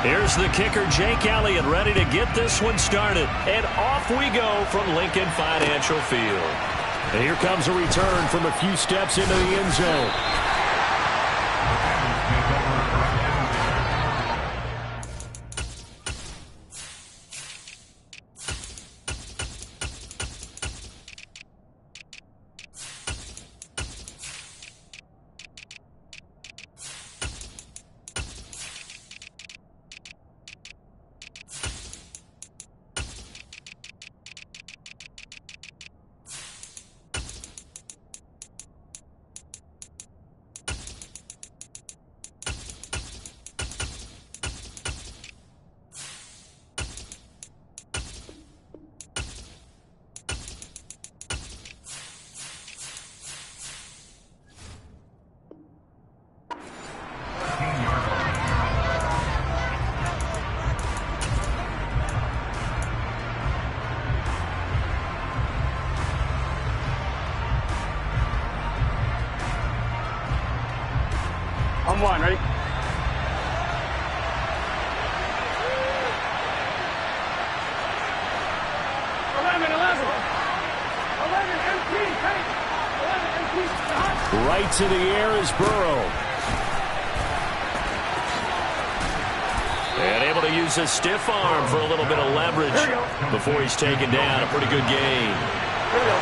Here's the kicker, Jake Elliott, ready to get this one started. And off we go from Lincoln Financial Field. And here comes a return from a few steps into the end zone. On one, ready? 11, 11 empty, take 11 empty, stop. Right to the air is Burrow. And able to use his stiff arm for a little bit of leverage before he's taken down. A pretty good gain. Here we go.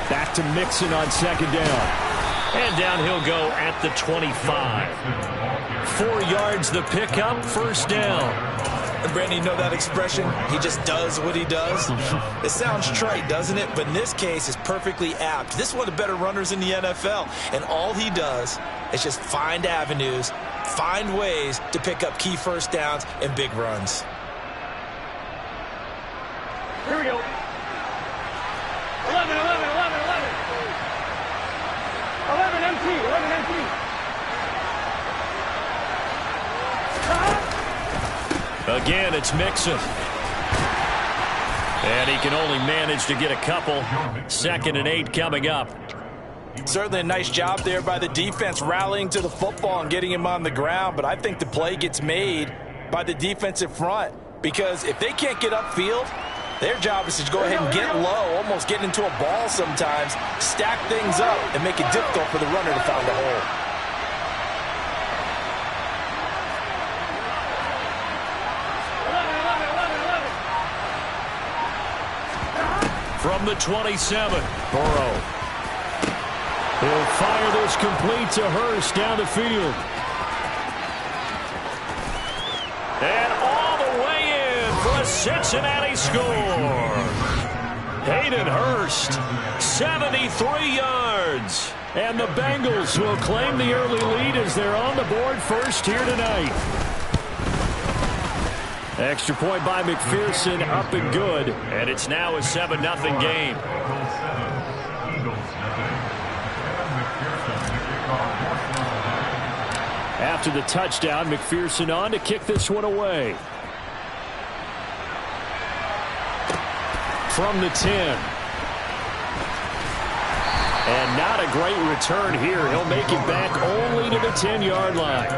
Back to Mixon on second down. And down he'll go at the 25. 4 yards the pickup, first down. And Brandon, you know that expression? He just does what he does. It sounds trite, doesn't it? But in this case, it's perfectly apt. This is one of the better runners in the NFL. And all he does is just find avenues, find ways to pick up key first downs and big runs. Here we go. 11 empty, 11 empty. Again, it's Mixon. And he can only manage to get a couple. 2nd and 8 coming up. Certainly a nice job there by the defense rallying to the football and getting him on the ground. But I think the play gets made by the defensive front. Because if they can't get upfield, their job is to go ahead and get low, almost get into a ball sometimes, stack things up, and make it difficult for the runner to find a hole. From the 27, Burrow. He'll fire this complete to Hurst down the field. And all the way in for a Cincinnati score. Hayden Hurst, 73 yards. And the Bengals will claim the early lead as they're on the board first here tonight. Extra point by McPherson, up and good. And it's now a 7-0 game. After the touchdown, McPherson on to kick this one away. From the 10. And not a great return here. He'll make it back only to the 10-yard line.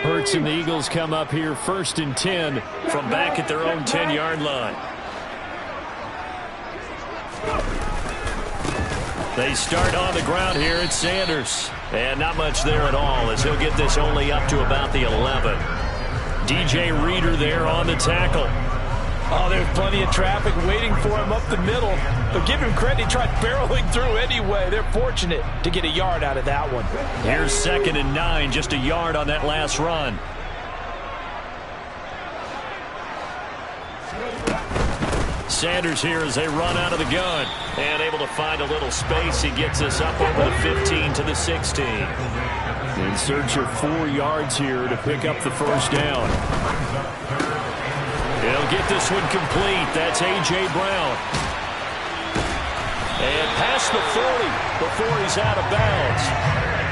Hurts and the Eagles come up here 1st and 10 from back at their own 10-yard line. They start on the ground here at Sanders. And not much there at all as he'll get this only up to about the 11. DJ Reader there on the tackle. Oh, there's plenty of traffic waiting for him up the middle. But give him credit, he tried barreling through anyway. They're fortunate to get a yard out of that one. Here's 2nd and 9, just a yard on that last run. Sanders here as they run out of the gun. And able to find a little space. He gets us up over the 15 to the 16. In search of 4 yards here to pick up the first down. He'll get this one complete. That's A.J. Brown. And past the 40 before he's out of bounds.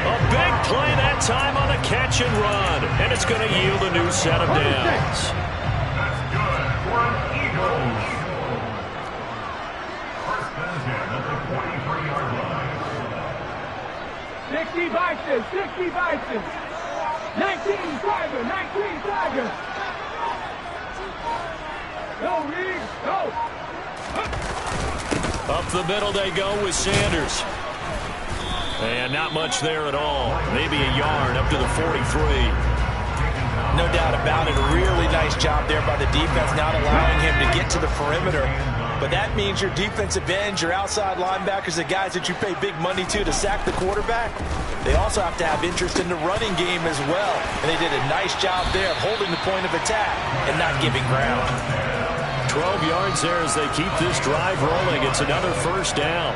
A big play that time on a catch and run. And it's going to yield a new set of downs. That's good for an Eagles. First and 10 at the 43-yard line. 60 Bison, 60 Bison. 19 Tiger, 19 Tiger. Go, Reed, go. Up the middle they go with Sanders. And not much there at all. Maybe a yard up to the 43. No doubt about it. A really nice job there by the defense, not allowing him to get to the perimeter. But that means your defensive ends, your outside linebackers, the guys that you pay big money to sack the quarterback, they also have to have interest in the running game as well. And they did a nice job there of holding the point of attack and not giving ground. 12 yards there as they keep this drive rolling. It's another first down.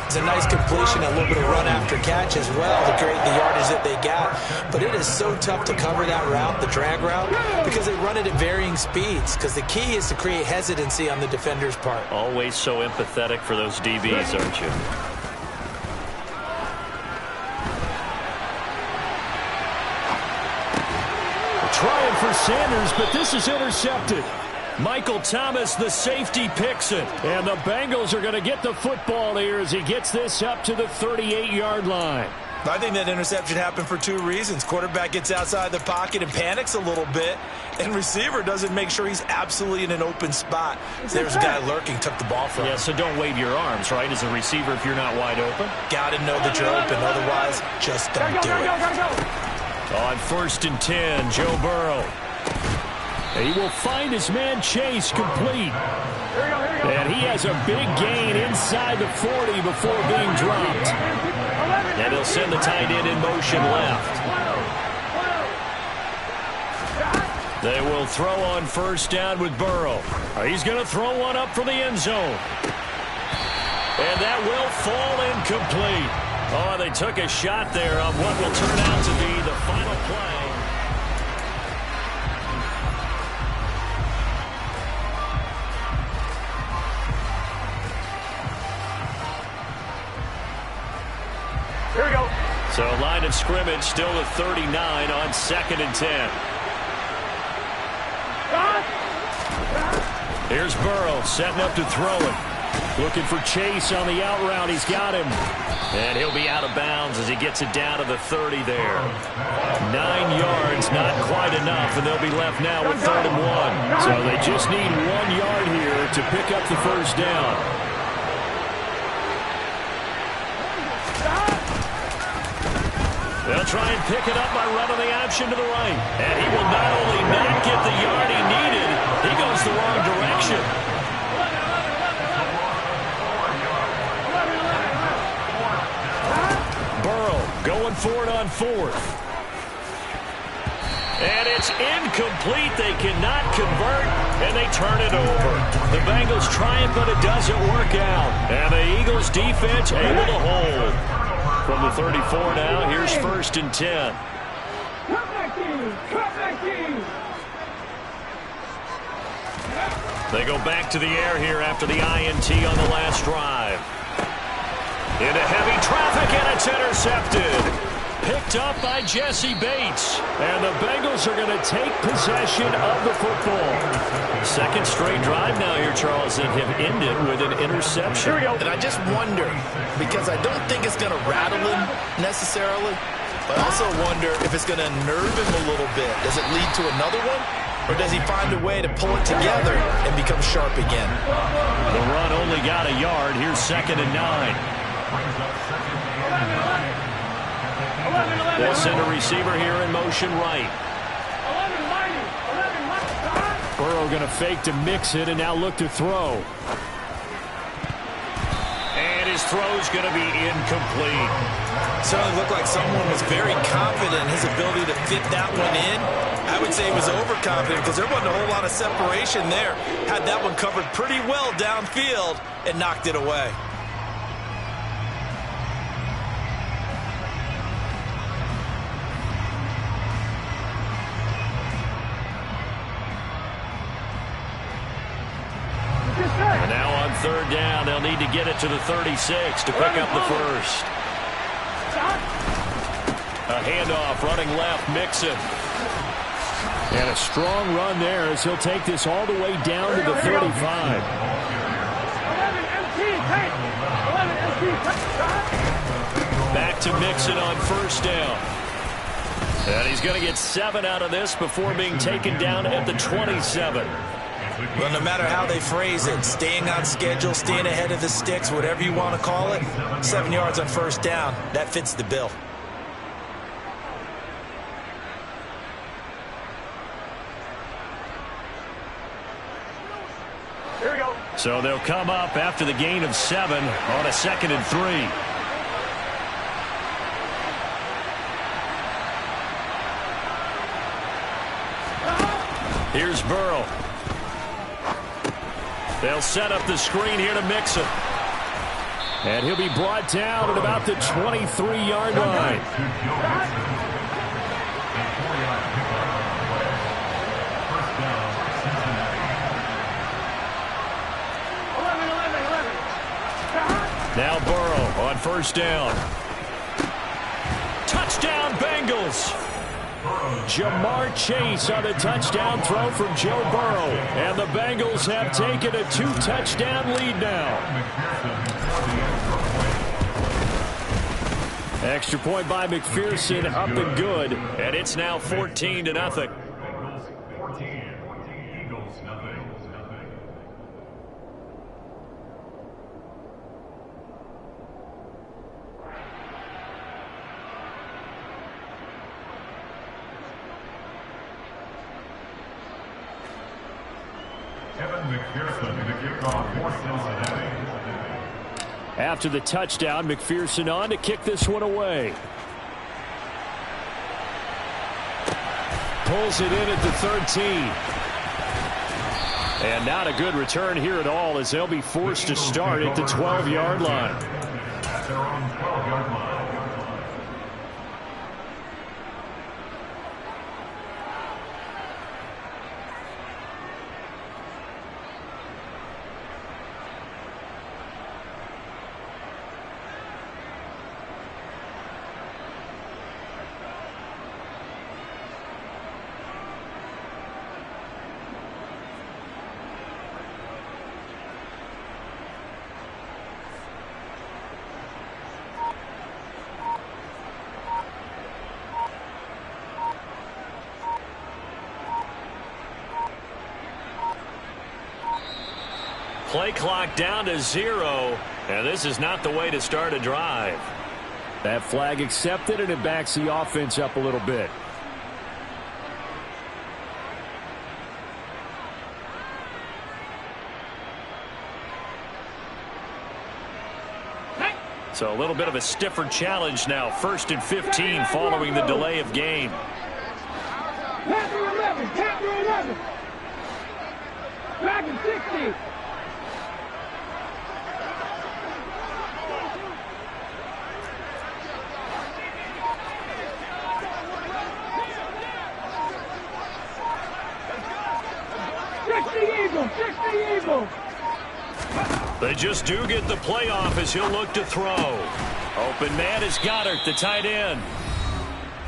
It's a nice completion, a little bit of run after catch as well to create the yardage that they got. But it is so tough to cover that route, the drag route, because they run it at varying speeds. Because the key is to create hesitancy on the defender's part. Always so empathetic for those DBs, aren't you? Trying for Sanders, but this is intercepted. Michael Thomas, the safety, picks it. And the Bengals are going to get the football here as he gets this up to the 38-yard line. I think that interception happened for two reasons. Quarterback gets outside the pocket and panics a little bit, and receiver doesn't make sure he's absolutely in an open spot. There's a guy lurking, took the ball from him. Yeah, so don't wave your arms, right, as a receiver if you're not wide open. Got to know that you're open. Otherwise, just don't do it. On 1st and 10, Joe Burrow. He will find his man Chase complete. And he has a big gain inside the 40 before being dropped. And he'll send the tight end in motion left. They will throw on 1st down with Burrow. He's going to throw one up for the end zone. And that will fall incomplete. Oh, they took a shot there on what will turn out to be the final play. Here we go. So line of scrimmage still at 39 on 2nd and 10. Here's Burrow setting up to throw it. Looking for Chase on the out route. He's got him. And he'll be out of bounds as he gets it down to the 30 there. 9 yards, not quite enough, and they'll be left now with 3rd and 1. So they just need 1 yard here to pick up the 1st down. They'll try and pick it up by running the option to the right. And he will not only not get the yard he needed, he goes the wrong direction. Burrow going for it on 4th. And it's incomplete. They cannot convert, and they turn it over. The Bengals try it, but it doesn't work out. And the Eagles defense able to hold. From the 34 now, here's 1st and 10. They go back to the air here after the INT on the last drive. Into heavy traffic, and it's intercepted. Picked up by Jesse Bates. And the Bengals are going to take possession of the football. 2nd straight drive now here, Charles, that have ended with an interception. And I just wonder, because I don't think it's going to rattle him necessarily, but I also wonder if it's going to nerve him a little bit. Does it lead to another one? Or does he find a way to pull it together and become sharp again? The run only got a yard. Here's 2nd and 9. They'll send a receiver here in motion right. Burrow going to fake to mix it and now look to throw. And his throw's going to be incomplete. Certainly looked like someone was very confident in his ability to fit that one in. I would say he was overconfident because there wasn't a whole lot of separation there. Had that one covered pretty well downfield and knocked it away. And now on third down, they'll need to get it to the 36 to pick up the first. A handoff running left, Mixon. And a strong run there as he'll take this all the way down to the 35. Back to Mixon on first down. And he's going to get 7 out of this before being taken down at the 27. Well, no matter how they phrase it, staying on schedule, staying ahead of the sticks, whatever you want to call it, 7 yards on first down, that fits the bill. Here we go. So they'll come up after the gain of 7 on a 2nd and 3. Here's Burrow. They'll set up the screen here to Mixon. And he'll be brought down at about the 23-yard line. Now Burrow on first down. Touchdown Bengals. Jamar Chase on the touchdown throw from Joe Burrow. And the Bengals have taken a 2-touchdown lead now. Extra point by McPherson, up and good. And it's now 14-0. After the touchdown, McPherson on to kick this one away. Pulls it in at the 13. And not a good return here at all as they'll be forced to start at the 12-yard line. At their own 12-yard line. Play clock down to 0, and this is not the way to start a drive. That flag accepted, and it backs the offense up a little bit. So a little bit of a stiffer challenge now. 1st and 15 following the delay of game. Pass 11, pass 11. Back in 60. They just do get the playoff as he'll look to throw. Open man is Goddard, the tight end.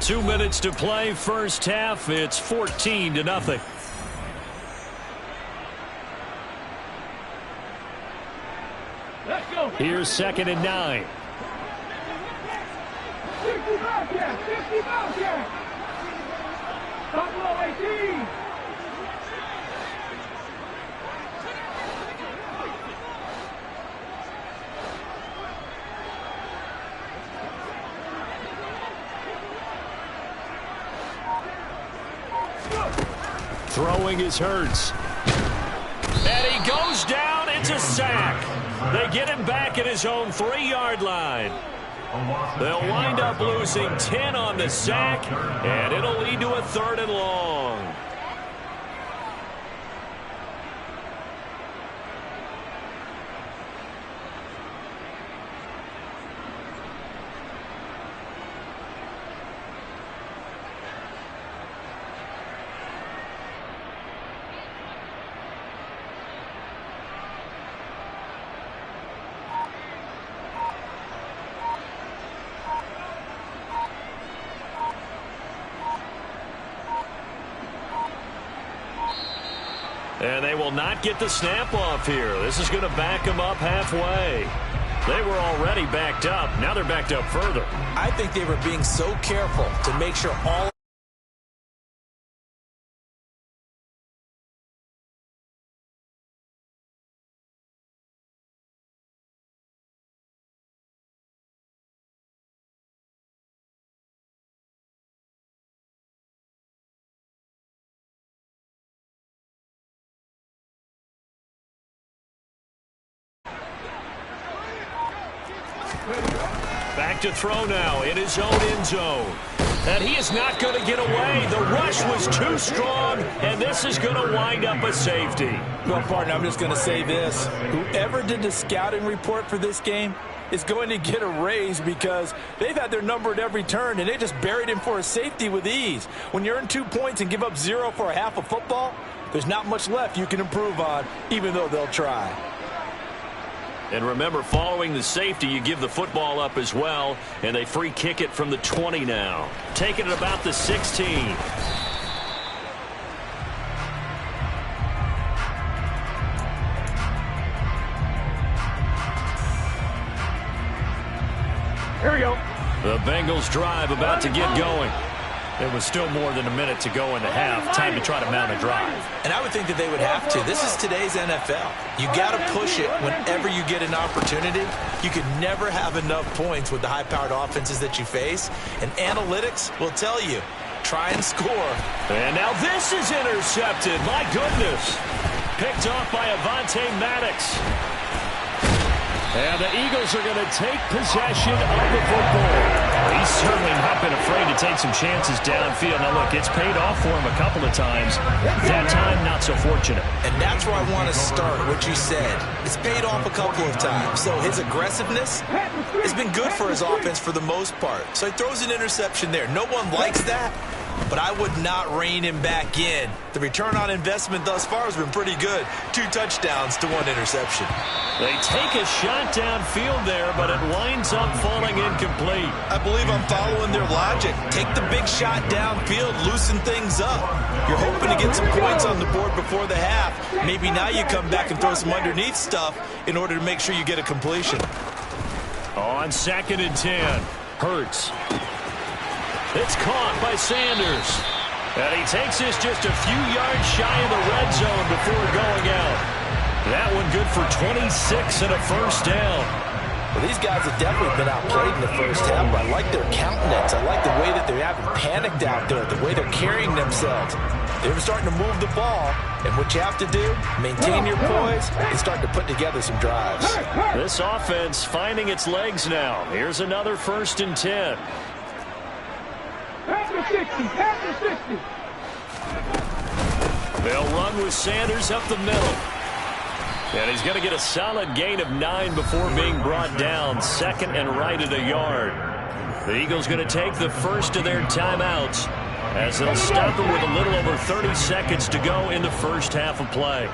2 minutes to play, first half. It's 14-0. Let's go. Here's 2nd and 9. 50 Bobcats, 50 Bobcats. Buffalo 18. Throwing is Hurts. And he goes down. It's a sack. They get him back at his own 3-yard line. They'll wind up losing 10 on the sack, and it'll lead to a 3rd and long. And they will not get the snap off here. This is going to back them up halfway. They were already backed up. Now they're backed up further. I think they were being so careful to make sure all back to throw now in his own end zone. And he is not going to get away. The rush was too strong, and this is going to wind up a safety. Well, partner, I'm just going to say this. Whoever did the scouting report for this game is going to get a raise because they've had their number at every turn, and they just buried him for a safety with ease. When you earn 2 points and give up 0 for a half of football, there's not much left you can improve on, even though they'll try. And remember, following the safety, you give the football up as well, and they free kick it from the 20 now. Taking it about the 16. Here we go. The Bengals drive about to get going. There was still more than a minute to go in the half. Time to try to mount a drive. And I would think that they would have to. This is today's NFL. You got to push it whenever you get an opportunity. You can never have enough points with the high-powered offenses that you face. And analytics will tell you, try and score. And now this is intercepted. My goodness. Picked off by Avonte Maddox. And the Eagles are going to take possession of the football. He's certainly not been afraid to take some chances downfield. Now, look, it's paid off for him a couple of times. That time, not so fortunate. And that's where I want to start, what you said. It's paid off a couple of times. So his aggressiveness has been good for his offense for the most part. So he throws an interception there. No one likes that, but I would not rein him back in. The return on investment thus far has been pretty good. 2 touchdowns to 1 interception. They take a shot downfield there, but it winds up falling incomplete. I believe I'm following their logic. Take the big shot downfield, loosen things up. You're hoping to get some points on the board before the half. Maybe now you come back and throw some underneath stuff in order to make sure you get a completion. On 2nd and 10, Hurts. It's caught by Sanders. And he takes this just a few yards shy of the red zone before going out. That one good for 26 and a first down. Well, these guys have definitely been outplayed in the first half, but I like their countenance. I like the way that they haven't panicked out there, the way they're carrying themselves. They're starting to move the ball, and what you have to do, maintain your poise and start to put together some drives. This offense finding its legs now. Here's another 1st and 10. Pass the 60. Pass the 60. They'll run with Sanders up the middle. And he's going to get a solid gain of 9 before being brought down. 2nd and right at a yard. The Eagles going to take the first of their timeouts as they'll stop it with a little over 30 seconds to go in the first half of play.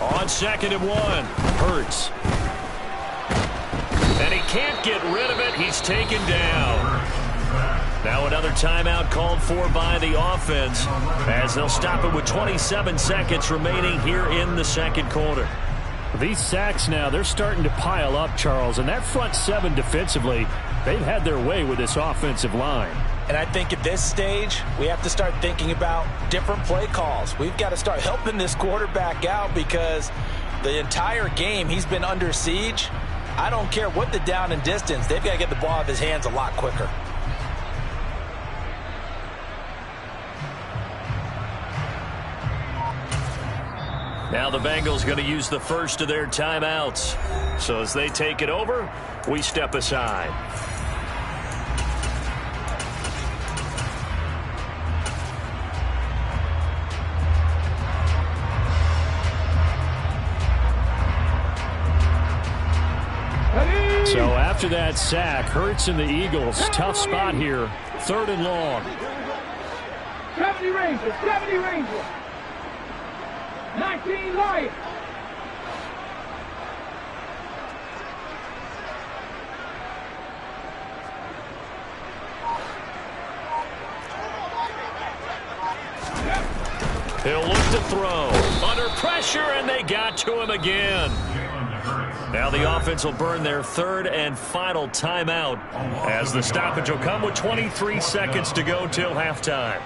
On 2nd and 1, Hurts. And he can't get rid of it. He's taken down. Now another timeout called for by the offense as they'll stop it with 27 seconds remaining here in the 2nd quarter. These sacks now, they're starting to pile up, Charles. And that front 7 defensively, they've had their way with this offensive line. And I think at this stage, we have to start thinking about different play calls. We've got to start helping this quarterback out because the entire game he's been under siege. I don't care what the down and distance. They've got to get the ball out of his hands a lot quicker. Now the Bengals going to use the first of their timeouts. So as they take it over, we step aside. after that sack. Hurts and the Eagles. Tough spot here. 3rd and long. 70 Rangers, 70 Rangers. 19 Lions. He'll look to throw. Under pressure, and they got to him again. Now the offense will burn their 3rd and final timeout as the stoppage will come with 23 seconds to go till halftime.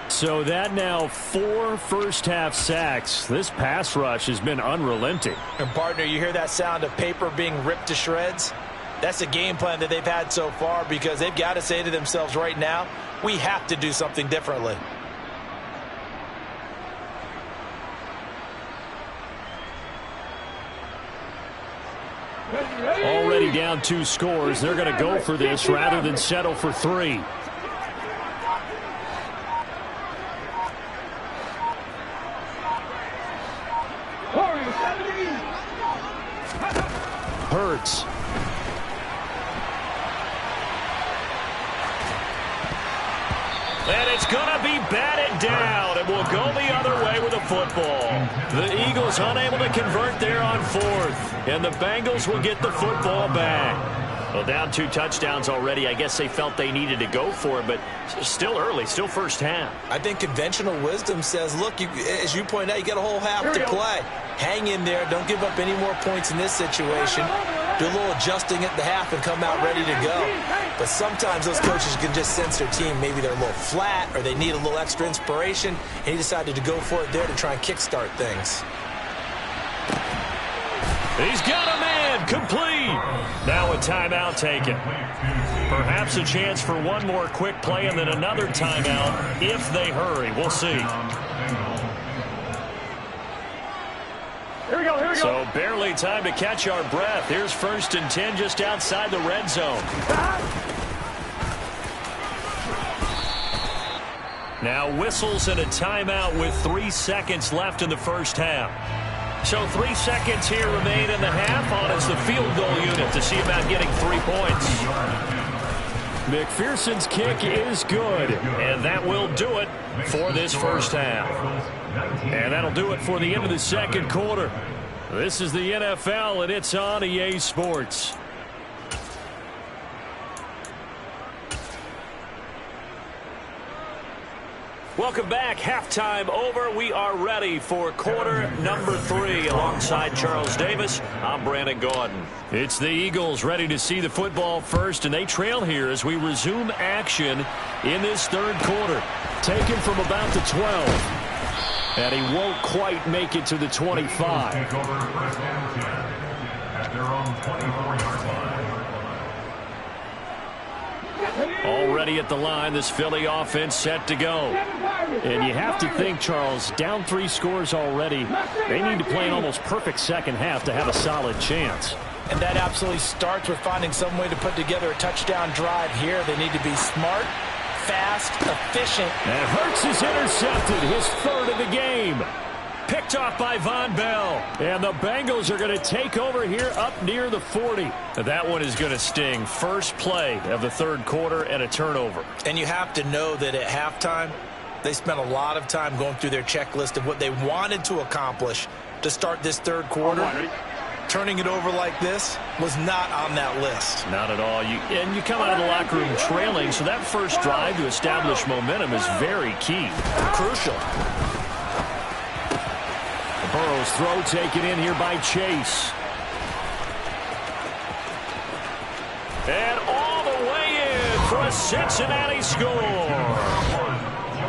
So that now 4 first-half sacks. This pass rush has been unrelenting. And, partner, you hear that sound of paper being ripped to shreds? That's the game plan that they've had so far because they've got to say to themselves right now, we have to do something differently. Already down 2 scores. They're going to go for this rather than settle for 3. Hurts. And it's going to be batted down, and we'll go the other way with the football. The Eagles unable to convert there on 4th, and the Bengals will get the football back. Well, down 2 touchdowns already. I guess they felt they needed to go for it, but still early, still first half. I think conventional wisdom says, look, as you pointed out, you got a whole half to play. Hang in there. Don't give up any more points in this situation. Do a little adjusting at the half and come out ready to go. But sometimes those coaches can just sense their team. Maybe they're a little flat or they need a little extra inspiration, and he decided to go for it there to try and kickstart things. He's got a man complete. Now a timeout taken. Perhaps a chance for one more quick play and then another timeout if they hurry. We'll see. Here we go. So barely time to catch our breath. Here's 1st and 10 just outside the red zone. Now whistles and a timeout with 3 seconds left in the first half. So 3 seconds here remain in the half on as the field goal unit to see about getting 3 points. McPherson's kick is good, and that will do it for this first half. And that'll do it for the end of the second quarter. This is the NFL, and it's on EA Sports. Welcome back. Halftime over. We are ready for quarter number 3. Alongside Charles Davis, I'm Brandon Gordon. It's the Eagles ready to see the football first, and they trail here as we resume action in this 3rd quarter. Taken from about the 12. And he won't quite make it to the 25. Take over 1st and 10 at their own 24-yard line. Already at the line, this Philly offense set to go. And you have to think, Charles, down 3 scores already. They need to play an almost perfect second half to have a solid chance. And that absolutely starts with finding some way to put together a touchdown drive here. They need to be smart, fast, efficient. And Hurts is intercepted, his 3rd of the game. Picked off by Von Bell. And the Bengals are going to take over here up near the 40. That one is going to sting. First play of the 3rd quarter and a turnover. And you have to know that at halftime, they spent a lot of time going through their checklist of what they wanted to accomplish to start this 3rd quarter. Turning it over like this was not on that list. Not at all. And you come out of the locker room trailing, so that first drive to establish momentum is very key. Crucial. Burrow's throw taken in here by Chase. And all the way in for a Cincinnati score.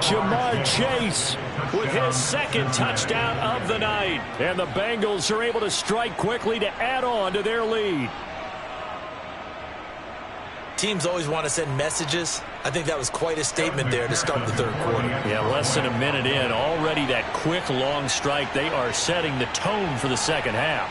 Jamar Chase with his 2nd touchdown of the night. And the Bengals are able to strike quickly to add on to their lead. Teams always want to send messages. I think that was quite a statement there to start the 3rd quarter. Yeah, less than a minute in. Already that quick, long strike. They are setting the tone for the second half.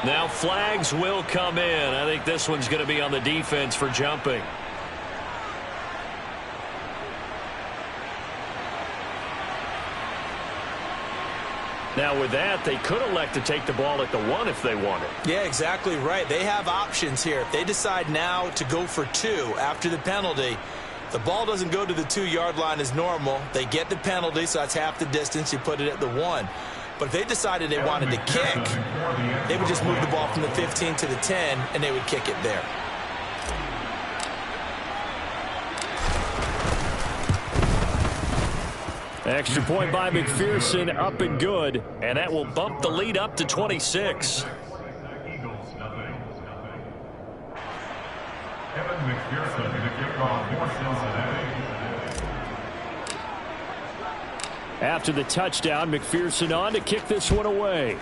Now flags will come in. I think this one's going to be on the defense for jumping. Now with that, they could elect to take the ball at the 1 if they wanted. Yeah, exactly right. They have options here. If they decide now to go for 2 after the penalty, the ball doesn't go to the 2-yard line as normal. They get the penalty, so that's half the distance. You put it at the 1. But if they decided they wanted to kick, they would just move the ball from the 15 to the 10, and they would kick it there. Extra point by McPherson, up and good, and that will bump the lead up to 26. McPherson to kick off for Cincinnati. After the touchdown, McPherson on to kick this one away.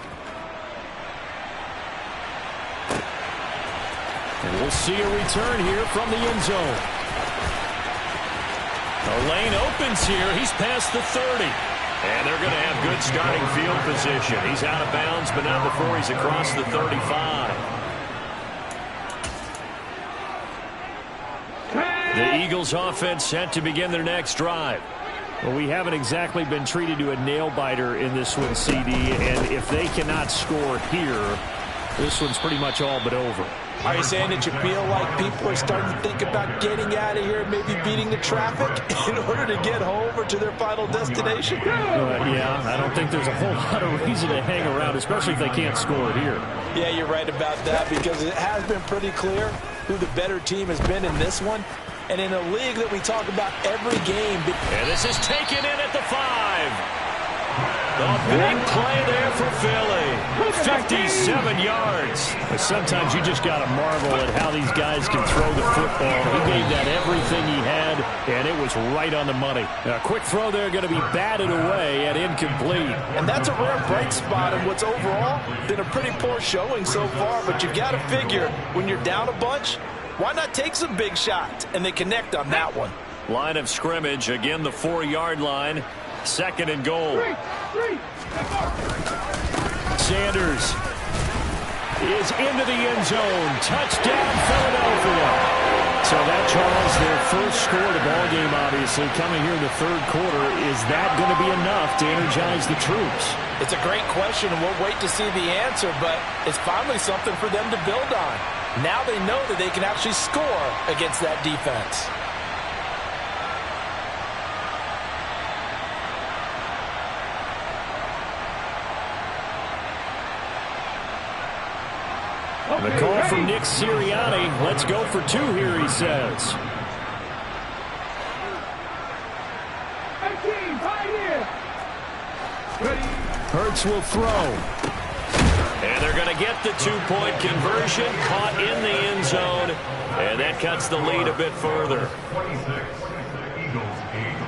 And we'll see a return here from the end zone. The lane opens here. He's past the 30. And they're going to have good starting field position. He's out of bounds, but not before he's across the 35. The Eagles offense set to begin their next drive. Well, we haven't exactly been treated to a nail-biter in this one, CD, and if they cannot score here, this one's pretty much all but over. Are you saying that you feel like people are starting to think about getting out of here, maybe beating the traffic in order to get home or to their final destination? Yeah, I don't think there's a whole lot of reason to hang around, especially if they can't score here. Yeah, you're right about that, because it has been pretty clear who the better team has been in this one. And in a league that we talk about every game. And this is taken in at the 5. The big play there for Philly. 57 yards. But sometimes you just got to marvel at how these guys can throw the football. He gave that everything he had, and it was right on the money. A quick throw there going to be batted away and incomplete. And that's a rare bright spot in what's overall been a pretty poor showing so far. But you've got to figure when you're down a bunch, why not take some big shots? And they connect on that one. Line of scrimmage, again the 4-yard line. 2nd and goal. Sanders is into the end zone. Touchdown, Philadelphia. So that, Charles, their first score of the ballgame, obviously, coming here in the 3rd quarter. Is that going to be enough to energize the troops? It's a great question, and we'll wait to see the answer, but it's finally something for them to build on. Now they know that they can actually score against that defense. The call from Nick Sirianni. Let's go for 2 here, he says. 18, right here. Hurts will throw. And they're going to get the 2-point conversion, caught in the end zone, and that cuts the lead a bit further. 26, Eagles 8.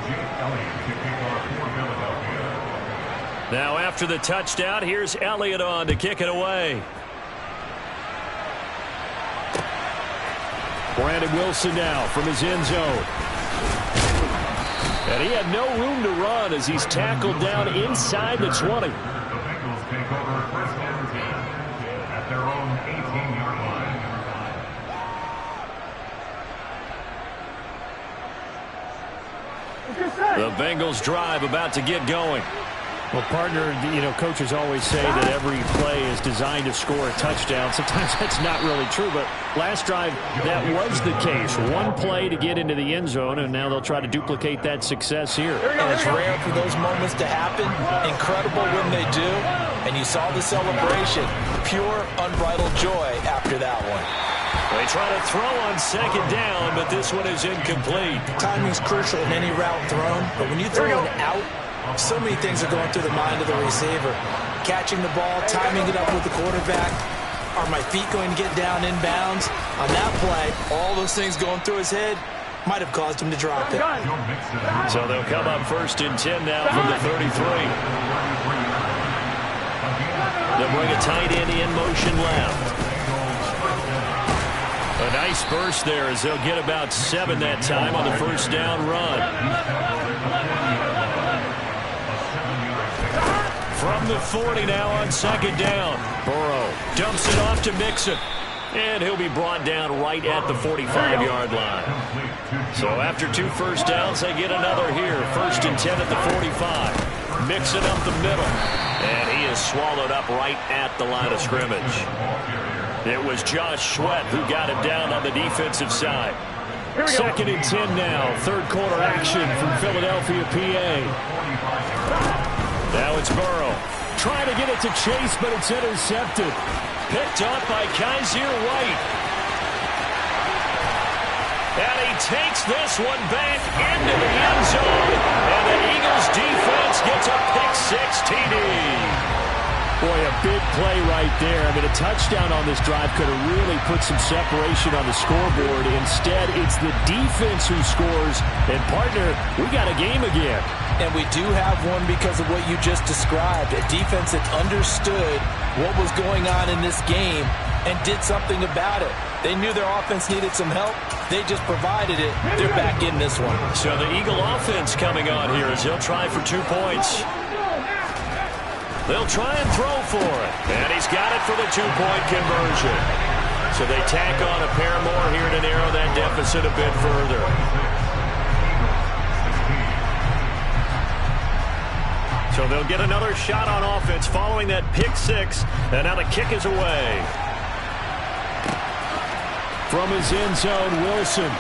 Jake Elliott to kick off for Philadelphia. Now after the touchdown, here's Elliott on to kick it away. Brandon Wilson now from his end zone. And he had no room to run as he's tackled down inside the 20. The Bengals take over 1st and 10 at their own 18-yard line. The Bengals drive about to get going. Well, partner, you know, coaches always say that every play is designed to score a touchdown. Sometimes that's not really true, but last drive, that was the case. One play to get into the end zone, and now they'll try to duplicate that success here. And it's rare for those moments to happen. Incredible when they do. And you saw the celebration. Pure, unbridled joy after that one. They try to throw on 2nd down, but this one is incomplete. Timing's crucial in any route thrown, but when you throw it out, so many things are going through the mind of the receiver. Catching the ball, timing it up with the quarterback. Are my feet going to get down in bounds? On that play, all those things going through his head might have caused him to drop it. So they'll come up 1st and 10 now from the 33. They'll bring a tight end in motion left. A nice burst there as they'll get about 7 that time on the 1st down run. From the 40 now on 2nd down. Burrow dumps it off to Mixon. And he'll be brought down right at the 45-yard line. So after 2 first downs, they get another here. 1st and 10 at the 45. Mixing up the middle. And he is swallowed up right at the line of scrimmage. It was Josh Sweat who got him down on the defensive side. 2nd and 10 now. Third quarter action from Philadelphia, PA. Now it's Burrow. Trying to get it to Chase, but it's intercepted. Picked up by Kaiser White. And he takes this one back into the end zone. And the Eagles defense gets a pick-6 TD. Boy, a big play right there. I mean, a touchdown on this drive could have really put some separation on the scoreboard. Instead, it's the defense who scores. And, partner, we got a game again. And we do have one because of what you just described. A defense that understood what was going on in this game and did something about it. They knew their offense needed some help. They just provided it. They're back in this one. So the Eagle offense coming on here as he'll try for 2 points. They'll try and throw for it. And he's got it for the 2-point conversion. So they tack on a pair more here to narrow that deficit a bit further. So they'll get another shot on offense following that pick-6. And now the kick is away. From his end zone, Wilson.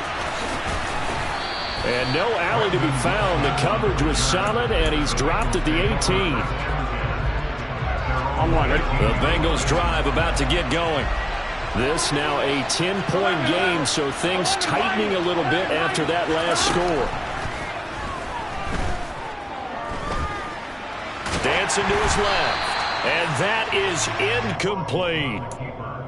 And no alley to be found. The coverage was solid, and he's dropped at the 18. The Bengals drive about to get going. This now a 10-point game, so things tightening a little bit after that last score. Dancing to his left, and that is incomplete.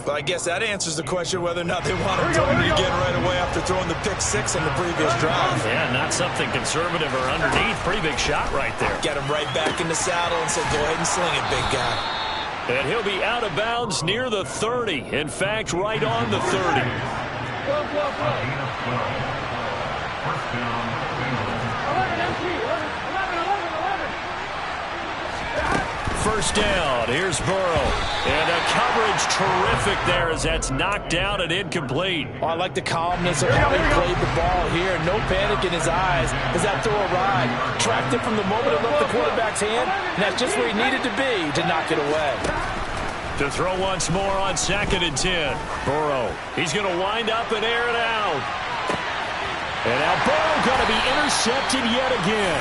Well, I guess that answers the question whether or not they want to throw it again right away after throwing the pick-6 on the previous drive. Yeah, not something conservative or underneath. Pretty big shot right there. Get him right back in the saddle and said, go ahead and sling it, big guy. And he'll be out of bounds near the 30. In fact, right on the 30. First down. Here's Burrow. And a coverage terrific there as that's knocked down and incomplete. Oh, I like the calmness of how he played the ball here. No panic in his eyes as that throw arrived. Tracked it from the moment it left the quarterback's hand, and that's just where he needed to be to knock it away. To throw once more on 2nd and 10. Burrow. He's going to wind up and air it out. And now Burrow going to be intercepted yet again.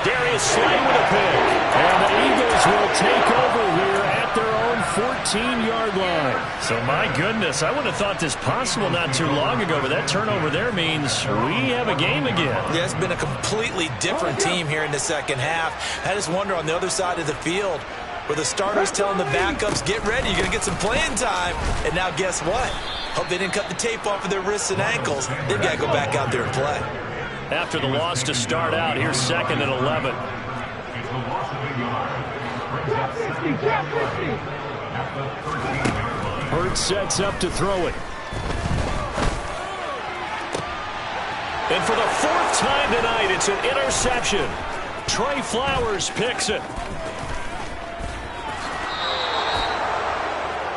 Darius Slay with a pick. And the Eagles will take over here at their own 14-yard line. So, my goodness, I would have thought this possible not too long ago, but that turnover there means we have a game again. Yeah, it's been a completely different team here in the second half. I just wonder on the other side of the field where the starters telling the backups, get ready, you're going to get some playing time. And now guess what? Hope they didn't cut the tape off of their wrists and ankles. They've got to go back out there and play. After the loss to start out, here's 2nd and 11. Hurts sets up to throw it. And for the 4th time tonight, it's an interception. Trey Flowers picks it.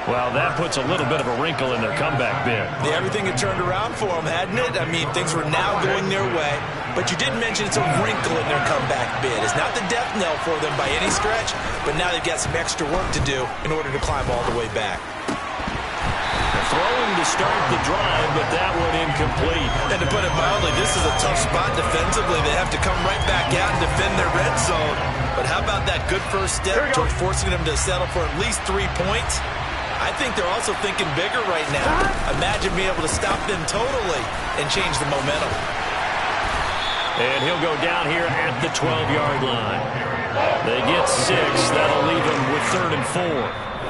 Well, that puts a little bit of a wrinkle in their comeback bid. Yeah, everything had turned around for them, hadn't it? I mean, things were now going their way. But you did mention it's a wrinkle in their comeback bid. It's not the death knell for them by any stretch, but now they've got some extra work to do in order to climb all the way back. Throwing to start the drive, but that one incomplete. And to put it mildly, this is a tough spot defensively. They have to come right back out and defend their red zone. But how about that good first step towards forcing them to settle for at least 3 points? I think they're also thinking bigger right now. Imagine being able to stop them totally and change the momentum. And he'll go down here at the 12-yard line. They get 6. That'll leave them with 3rd and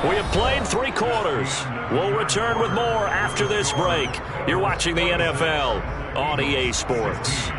4. We have played 3 quarters. We'll return with more after this break. You're watching the NFL on EA Sports.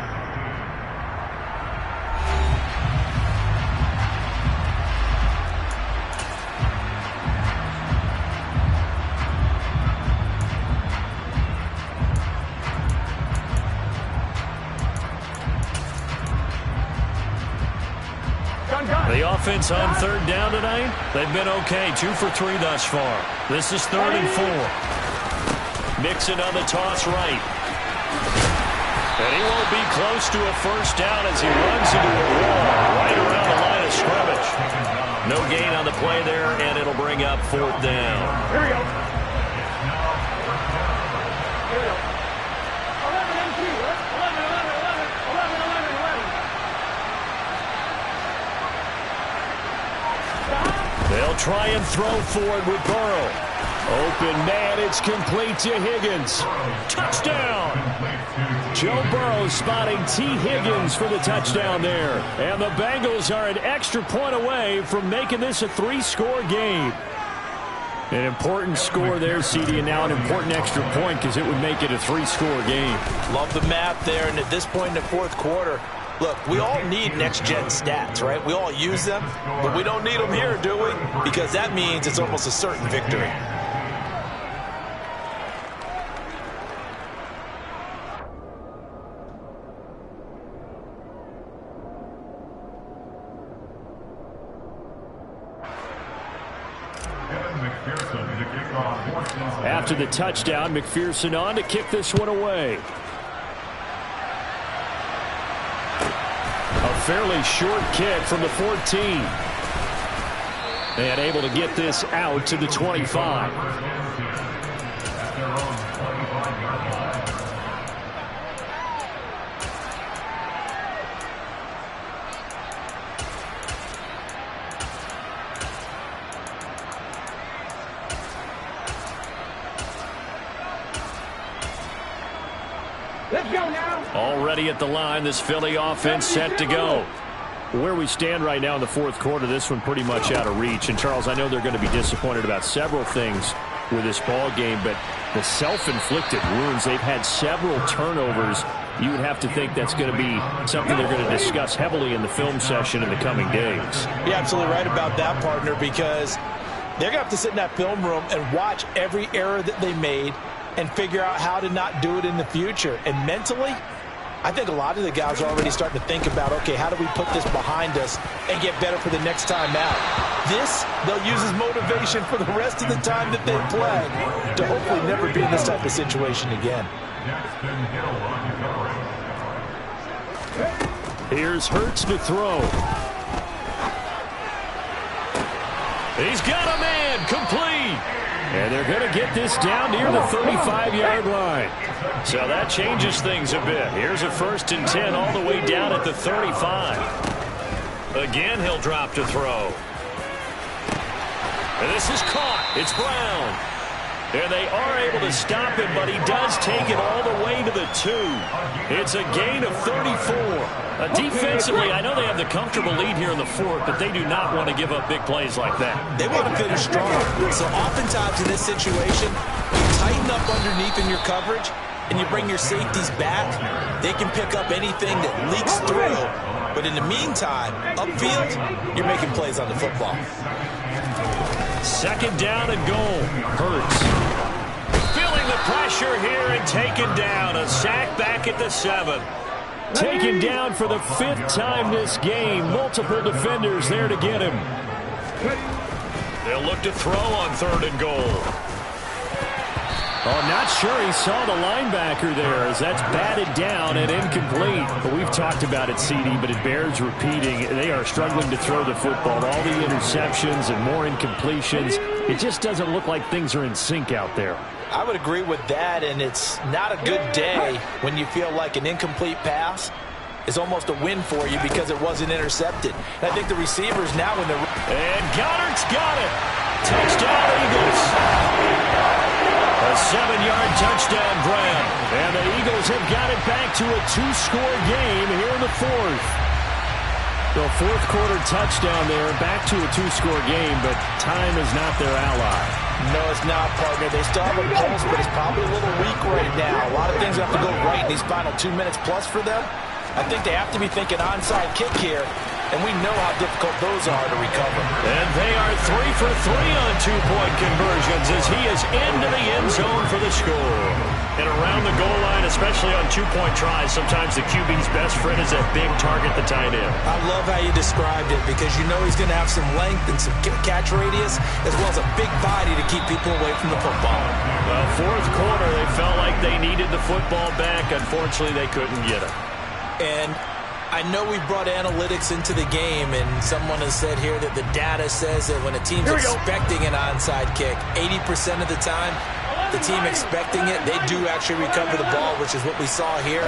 The offense on 3rd down tonight, they've been okay. 2 for 3 thus far. This is 3rd and 4. Mixon on the toss right. And he won't be close to a first down as he runs into a wall right around the line of scrimmage. No gain on the play there, and it'll bring up 4th down. Here we go. Here we go. 11 and 2. 11, 11. They'll try and throw for it with Burrow. Open man, it's complete to Higgins. Touchdown! Joe Burrow spotting T. Higgins for the touchdown there. And the Bengals are an extra point away from making this a 3-score game. An important score there, CD, and now an important extra point because it would make it a 3-score game. Love the math there, and at this point in the 4th quarter, look, we all need next-gen stats, right? We all use them, but we don't need them here, do we? Because that means it's almost a certain victory. After the touchdown, McPherson on to kick this one away. A fairly short kick from the 14. And able to get this out to the 25. Let's go now. Already at the line, this Philly offense set to go. Where we stand right now in the 4th quarter, this one pretty much out of reach. And, Charles, I know they're going to be disappointed about several things with this ball game, but the self-inflicted wounds, they've had several turnovers. You would have to think that's going to be something they're going to discuss heavily in the film session in the coming days. You're absolutely right about that, partner, because they're going to have to sit in that film room and watch every error that they made and figure out how to not do it in the future. And mentally, I think a lot of the guys are already starting to think about, okay, how do we put this behind us and get better for the next time out? This, they'll use as motivation for the rest of the time that they play to hopefully never be in this type of situation again. Here's Hurts to throw. He's got a man, complete. And they're going to get this down near the 35-yard line. So that changes things a bit. Here's a 1st and 10 all the way down at the 35. Again, he'll drop to throw. And this is caught. It's Brown. And they are able to stop him, but he does take it all the way to the 2. It's a gain of 34. Defensively, I know they have the comfortable lead here in the 4th, but they do not want to give up big plays like that. They want to finish strong. So oftentimes in this situation, you tighten up underneath in your coverage, and you bring your safeties back. They can pick up anything that leaks through. But in the meantime, upfield, you're making plays on the football. 2nd down and goal. Hurts. Feeling the pressure here and taken down. A sack back at the 7. Taken down for the 5th time this game. Multiple defenders there to get him. They'll look to throw on 3rd and goal. Oh, not sure he saw the linebacker there as that's batted down and incomplete. But we've talked about it, CD, but it bears repeating. They are struggling to throw the football. All the interceptions and more incompletions. It just doesn't look like things are in sync out there. I would agree with that, and it's not a good day when you feel like an incomplete pass is almost a win for you because it wasn't intercepted. And I think the receivers now when they're... And Goddard's got it. Touchdown, Eagles. A 7-yard touchdown grab. And the Eagles have got it back to a 2-score game here in the 4th. The 4th quarter touchdown there, back to a 2-score game, but time is not their ally. No, it's not, partner. They still have a pulse, but it's probably a little weak right now. A lot of things have to go right in these final 2 minutes plus for them. I think they have to be thinking onside kick here, and we know how difficult those are to recover. And they are 3 for 3 on 2-point conversions as he is into the end zone for the score. And around the goal line, especially on 2-point tries, sometimes the QB's best friend is that big target, the tight end. I love how you described it because you know he's going to have some length and some catch radius as well as a big body to keep people away from the football. Well, 4th quarter, they felt like they needed the football back. Unfortunately, they couldn't get it. And I know we brought analytics into the game, and someone has said here that the data says that when a team's expecting an onside kick, 80% of the time, the team expecting it, they do actually recover the ball, which is what we saw here.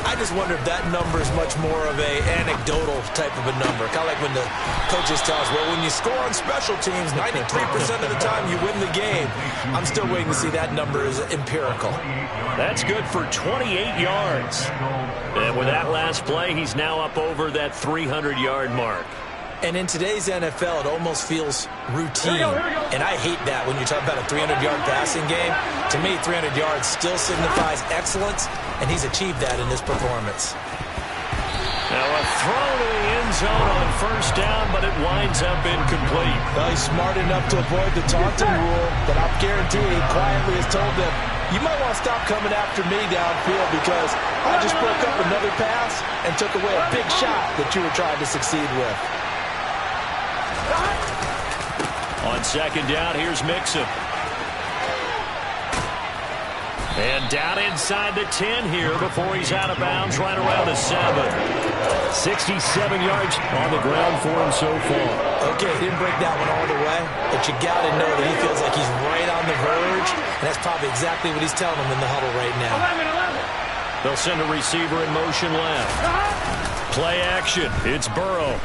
I just wonder if that number is much more of a anecdotal type of a number. Kind of like when the coaches tell us, well, when you score on special teams, 93% of the time you win the game. I'm still waiting to see that number is empirical. That's good for 28 yards. And with that last play, he's now up over that 300-yard mark. And in today's NFL, it almost feels routine. And I hate that when you talk about a 300-yard passing game. To me, 300 yards still signifies excellence, and he's achieved that in this performance. Now a throw to the end zone on first down, but it winds up incomplete. Well, he's smart enough to avoid the taunting rule, but I'm guaranteed he quietly has told them, you might want to stop coming after me downfield because I just broke up another pass and took away a big shot that you were trying to succeed with. On second down, here's Mixon. And down inside the 10 here before he's out of bounds, right around the 7. 67 yards on the ground for him so far. Okay, he didn't break that one all the way, but you got to know that he feels like he's right on the verge, and that's probably exactly what he's telling them in the huddle right now. They'll send a receiver in motion left. Play action. It's Burrow.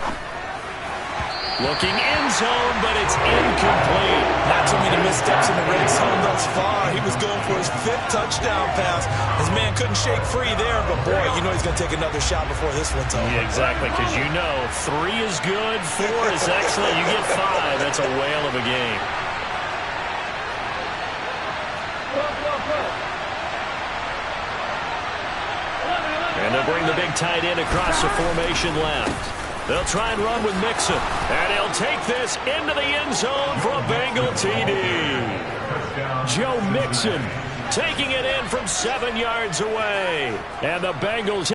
Looking end zone, but it's incomplete. Not too many missteps in the red zone thus far. He was going for his 5th touchdown pass. His man couldn't shake free there, but boy, you know he's going to take another shot before this one's over. Yeah, exactly, because you know 3 is good, 4 is excellent. You get 5, that's a whale of a game. And they'll bring the big tight end across the formation left. They'll try and run with Mixon. And he'll take this into the end zone for a Bengal TD. Joe Mixon taking it in from 7 yards away. And the Bengals